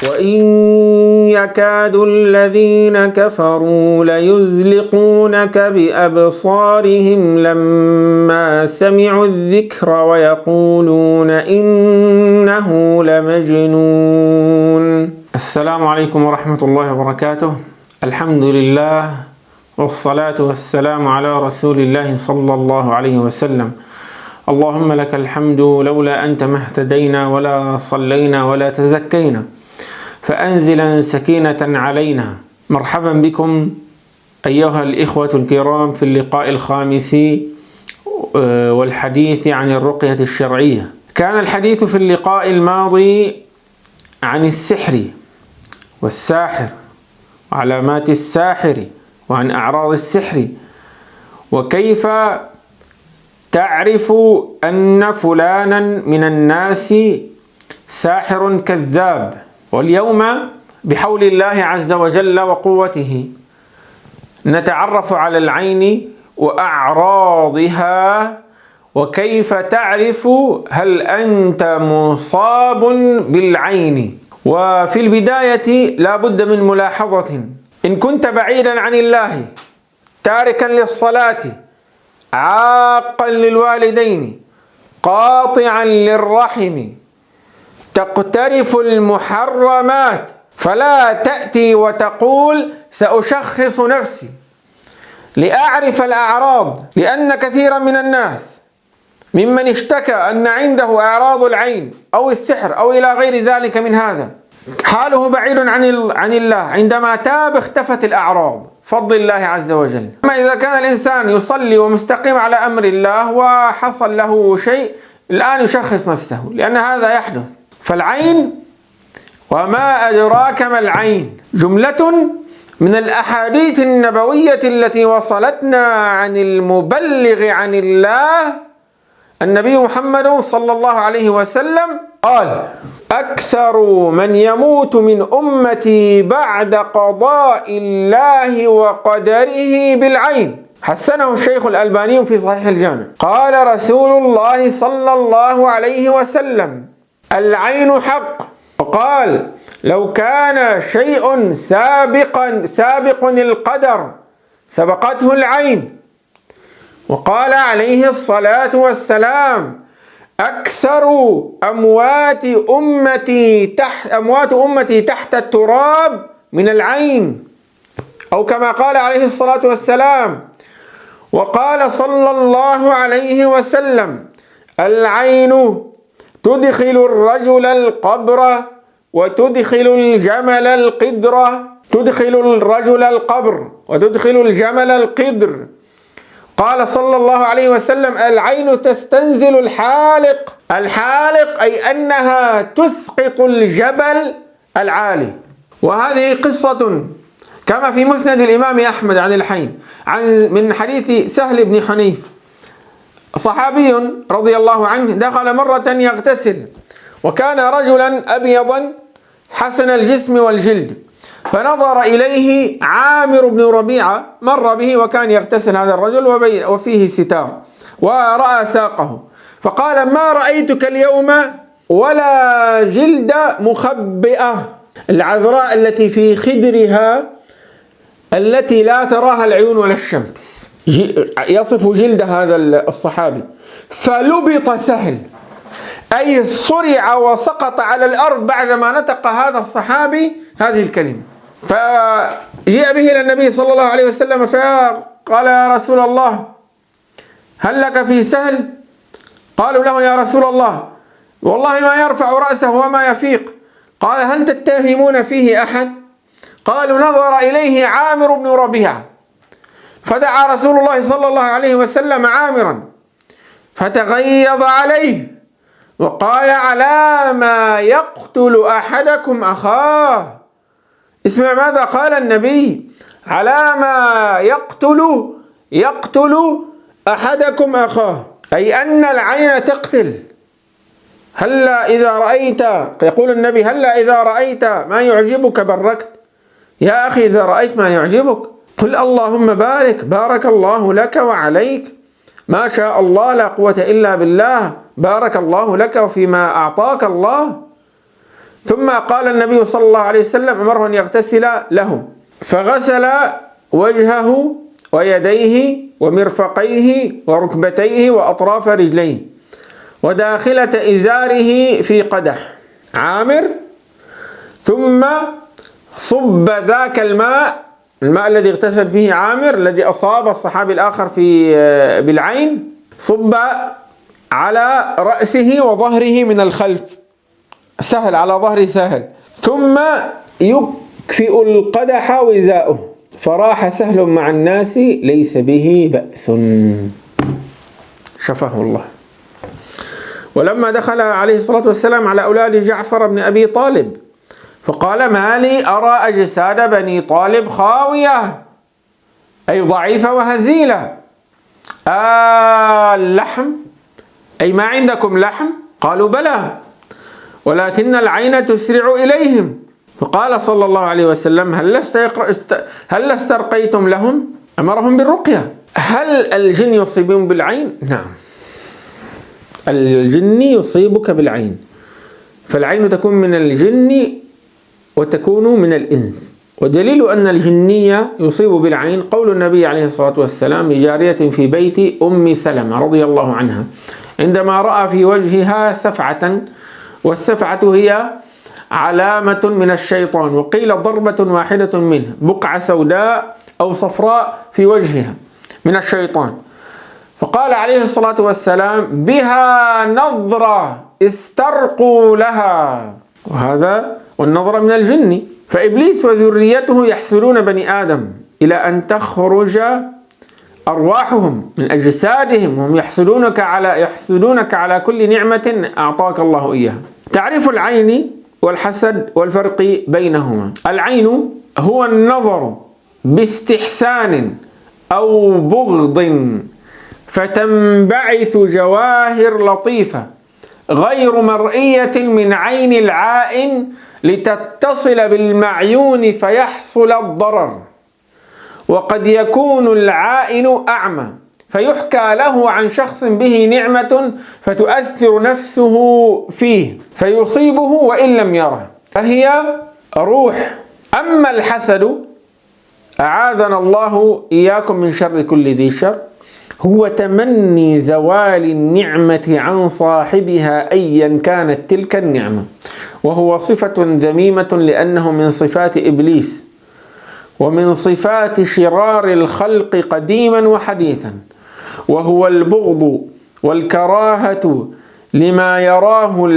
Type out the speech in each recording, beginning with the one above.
وإن يكاد الذين كفروا ليزلقونك بأبصارهم لما سمعوا الذكر ويقولون إنه لمجنون. السلام عليكم ورحمة الله وبركاته. الحمد لله والصلاة والسلام على رسول الله صلى الله عليه وسلم. اللهم لك الحمد، لولا أنت ما اهتدينا ولا صلينا ولا تزكينا، فأنزلا سكينة علينا. مرحبا بكم أيها الإخوة الكرام في اللقاء الخامس والحديث عن الرقية الشرعية. كان الحديث في اللقاء الماضي عن السحر والساحر وعلامات الساحر وعن أعراض السحر، وكيف تعرف أن فلانا من الناس ساحر كذاب. واليوم بحول الله عز وجل وقوته نتعرف على العين وأعراضها، وكيف تعرف هل أنت مصاب بالعين. وفي البداية لا بد من ملاحظة: إن كنت بعيدا عن الله، تاركا للصلاة، عاقا للوالدين، قاطعا للرحم، تقترف المحرمات، فلا تأتي وتقول سأشخص نفسي لأعرف الأعراض، لأن كثيرا من الناس ممن اشتكى أن عنده أعراض العين أو السحر أو إلى غير ذلك من هذا حاله بعيد عن الله، عندما تاب اختفت الأعراض بفضل الله عز وجل. أما إذا كان الإنسان يصلي ومستقيم على أمر الله وحصل له شيء، الآن يشخص نفسه، لأن هذا يحدث. فالعين، وما أدراك ما العين، جملة من الأحاديث النبوية التي وصلتنا عن المبلغ عن الله النبي محمد صلى الله عليه وسلم قال: أكثر من يموت من أمتي بعد قضاء الله وقدره بالعين. حسنه الشيخ الألباني في صحيح الجامع. قال رسول الله صلى الله عليه وسلم: العين حق. وقال: لو كان شيء سابق القدر سبقته العين. وقال عليه الصلاة والسلام: أكثر أموات أمتي تحت التراب من العين، أو كما قال عليه الصلاة والسلام. وقال صلى الله عليه وسلم: العين تدخل الرجل القبر وتدخل الجمل القدر، تدخل الرجل القبر وتدخل الجمل القدر. قال صلى الله عليه وسلم: العين تستنزل الحالق. الحالق أي أنها تسقط الجبل العالي. وهذه قصة كما في مسند الإمام أحمد عن الحين من حديث سهل بن حنيف، صحابي رضي الله عنه دخل مرة يغتسل، وكان رجلا أبيضا حسن الجسم والجلد، فنظر إليه عامر بن ربيعة، مر به وكان يغتسل هذا الرجل وفيه ستار، ورأى ساقه، فقال: ما رأيتك اليوم ولا جلد مخبئة، العذراء التي في خدرها التي لا تراها العيون ولا الشمس. يصف جلد هذا الصحابي. فلبط سهل، أي صرع وسقط على الأرض بعدما نطق هذا الصحابي هذه الكلمة. فجيء به إلى النبي صلى الله عليه وسلم فقال: يا رسول الله، هل لك في سهل؟ قالوا له: يا رسول الله، والله ما يرفع رأسه وما يفيق. قال: هل تتهمون فيه أحد؟ قالوا: نظر إليه عامر بن ربيعة. فدعا رسول الله صلى الله عليه وسلم عامرا فتغيظ عليه وقال: على ما يقتل أحدكم أخاه. اسمع ماذا قال النبي: على ما يقتل أحدكم أخاه، أي أن العين تقتل. هلا إذا رأيت، يقول النبي: هلا إذا رأيت ما يعجبك بركت. يا أخي، إذا رأيت ما يعجبك قل اللهم بارك، بارك الله لك وعليك، ما شاء الله لا قوة إلا بالله، بارك الله لك وفيما أعطاك الله. ثم قال النبي صلى الله عليه وسلم أمره أن يغتسل له، فغسل وجهه ويديه ومرفقيه وركبتيه وأطراف رجليه وداخلة إزاره في قدح عامر، ثم صب ذاك الماء الذي اغتسل فيه عامر الذي أصاب الصحابي الآخر بالعين، صب على رأسه وظهره من الخلف، سهل على ظهر سهل، ثم يكفئ القدح وزاؤه، فراح سهل مع الناس ليس به بأس. شفاه الله. ولما دخل عليه الصلاة والسلام على أولاد جعفر بن أبي طالب فقال: ما لي أرى أجساد بني طالب خاوية، أي ضعيفة وهزيلة، اللحم، أي ما عندكم لحم؟ قالوا: بلى، ولكن العين تسرع إليهم. فقال صلى الله عليه وسلم: هل استرقيتم لهم؟ أمرهم بالرقية. هل الجن يصيبون بالعين؟ نعم، الجن يصيبك بالعين، فالعين تكون من الجن وتكون من الإنس. ودليل أن الجنية يصيب بالعين قول النبي عليه الصلاة والسلام لجارية في بيت أم سلمة رضي الله عنها عندما رأى في وجهها سفعة، والسفعة هي علامة من الشيطان، وقيل ضربة واحدة منه، بقعة سوداء أو صفراء في وجهها من الشيطان. فقال عليه الصلاة والسلام: بها نظرة استرقوا لها. وهذا والنظرة من الجن. فإبليس وذريته يحسدون بني آدم إلى أن تخرج أرواحهم من أجسادهم، وهم يحسدونك على كل نعمة أعطاك الله إياها. تعريف العين والحسد والفرق بينهما: العين هو النظر باستحسان أو بغض فتنبعث جواهر لطيفة غير مرئية من عين العائن لتتصل بالمعيون فيحصل الضرر. وقد يكون العائن أعمى فيحكى له عن شخص به نعمة فتؤثر نفسه فيه فيصيبه وإن لم يره، فهي روح. أما الحسد، أعاذنا الله إياكم من شر كل ذي شر، هو تمني زوال النعمة عن صاحبها أيا كانت تلك النعمة، وهو صفة ذميمة لأنه من صفات إبليس ومن صفات شرار الخلق قديما وحديثا، وهو البغض والكراهة لما يراه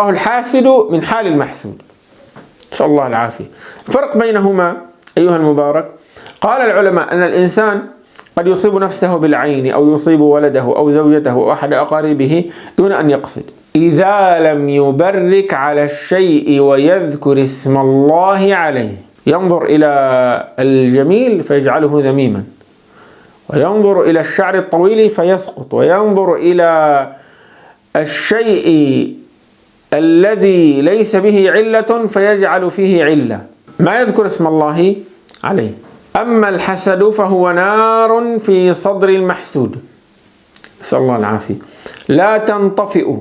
الحاسد من حال المحسود، نسأل الله العافية. الفرق بينهما أيها المبارك، قال العلماء أن الإنسان قد يصيب نفسه بالعين أو يصيب ولده أو زوجته أو أحد أقاربه دون أن يقصد، إذا لم يبرك على الشيء ويذكر اسم الله عليه. ينظر إلى الجميل فيجعله ذميما، وينظر إلى الشعر الطويل فيسقط، وينظر إلى الشيء الذي ليس به علة فيجعل فيه علة، ما يذكر اسم الله عليه. أما الحسد فهو نار في صدر المحسود، نسأل الله العافية، لا تنطفئ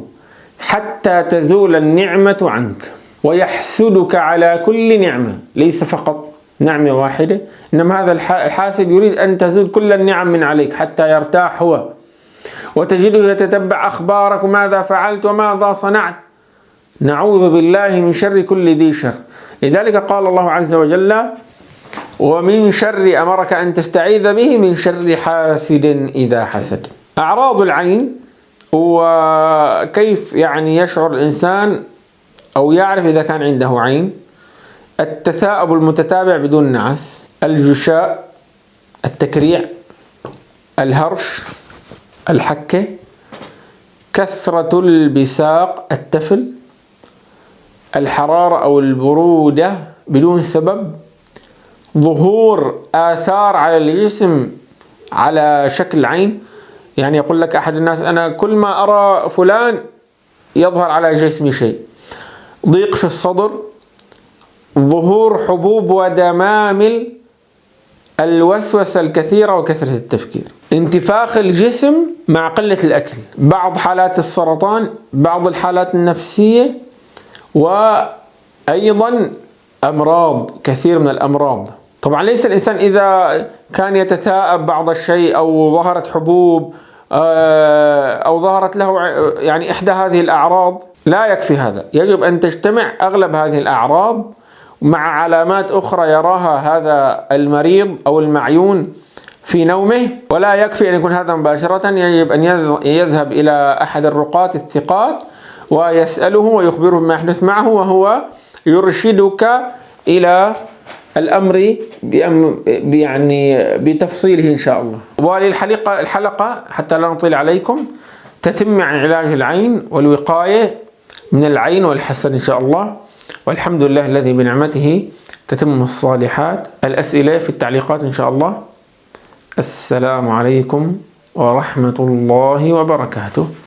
حتى تزول النعمة عنك، ويحسدك على كل نعمة، ليس فقط نعمة واحدة، إنما هذا الحاسد يريد أن تزول كل النعم من عليك حتى يرتاح هو، وتجده يتتبع أخبارك وماذا فعلت وماذا صنعت. نعوذ بالله من شر كل ذي شر. لذلك قال الله عز وجل: ومن شر، أمرك أن تستعيذ به من شر حاسد إذا حسد. أعراض العين وكيف يشعر الإنسان أو يعرف إذا كان عنده عين: التثاؤب المتتابع بدون نعس، الجشاء، التكريع، الهرش، الحكة، كثرة البساق، التفل، الحرارة أو البرودة بدون سبب، ظهور آثار على الجسم على شكل عين، يقول لك أحد الناس: أنا كل ما أرى فلان يظهر على جسمي شيء، ضيق في الصدر، ظهور حبوب ودمامل، الوسوسة الكثيرة وكثرة التفكير. انتفاخ الجسم مع قلة الأكل، بعض حالات السرطان، بعض الحالات النفسية، وأيضا أمراض، كثير من الأمراض. طبعا ليس الإنسان إذا كان يتثاءب بعض الشيء أو ظهرت حبوب أو ظهرت له يعني إحدى هذه الأعراض لا يكفي هذا، يجب أن تجتمع أغلب هذه الأعراض مع علامات أخرى يراها هذا المريض أو المعيون في نومه، ولا يكفي أن يكون هذا مباشرة، يجب أن يذهب إلى أحد الرقاة الثقات ويسأله ويخبره بما يحدث معه، وهو يرشدك إلى الأمر يعني بتفصيله إن شاء الله. وللحلقة حتى لا نطيل عليكم تتم عن علاج العين والوقاية من العين والحسد إن شاء الله، والحمد لله الذي بنعمته تتم الصالحات. الأسئلة في التعليقات إن شاء الله. السلام عليكم ورحمة الله وبركاته.